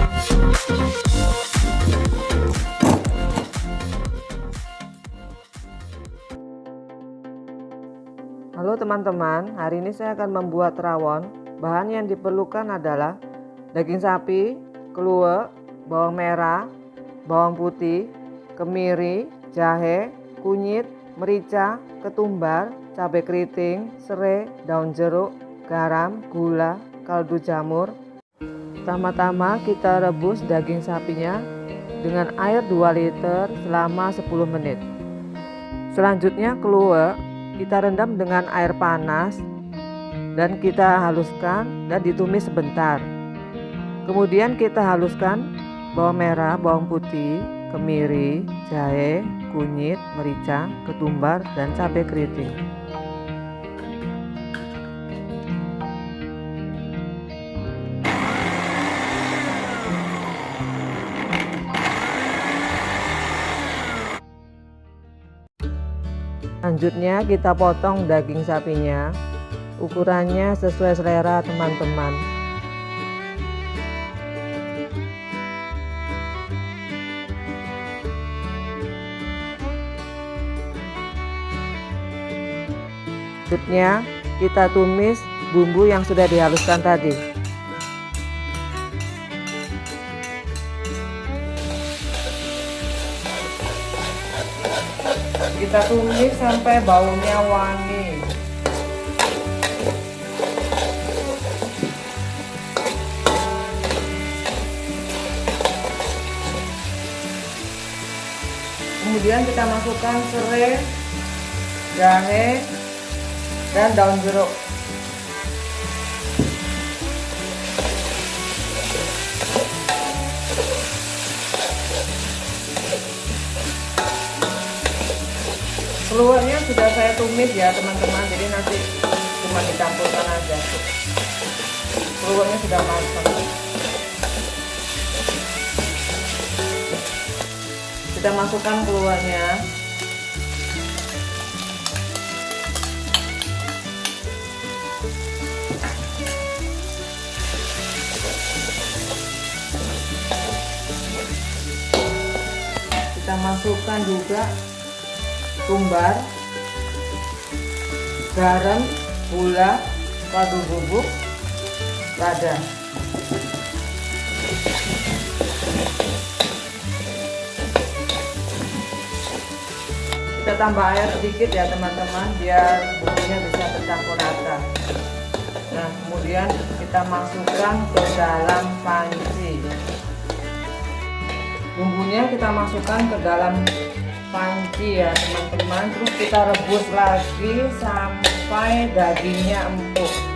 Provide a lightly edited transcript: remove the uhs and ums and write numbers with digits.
Halo teman-teman, hari ini saya akan membuat rawon. Bahan yang diperlukan adalah daging sapi, kluwek, bawang merah, bawang putih, kemiri, jahe, kunyit, merica, ketumbar, cabai keriting, serai, daun jeruk, garam, gula, kaldu jamur. Pertama-tama kita rebus daging sapinya dengan air 2 liter selama 10 menit. Selanjutnya kluwek kita rendam dengan air panas dan kita haluskan dan ditumis sebentar. Kemudian kita haluskan bawang merah, bawang putih, kemiri, jahe, kunyit, merica, ketumbar, dan cabai keriting. Selanjutnya kita potong daging sapinya, ukurannya sesuai selera teman-teman. Selanjutnya kita tumis bumbu yang sudah dihaluskan tadi. Kita tumis sampai baunya wangi. Kemudian kita masukkan serai, jahe, dan daun jeruk. Keluarnya sudah saya tumis ya teman-teman, jadi nanti cuma dicampurkan aja. Keluarnya sudah matang. Kita masukkan keluarnya. Kita masukkan juga ketumbar, garam, gula, kaldu bubuk, lada. Kita tambah air sedikit ya teman-teman, biar bumbunya bisa tercampur rata. Nah, kemudian kita masukkan ke dalam panci. Bumbunya kita masukkan ke dalam panci ya teman-teman, terus kita rebus lagi sampai dagingnya empuk.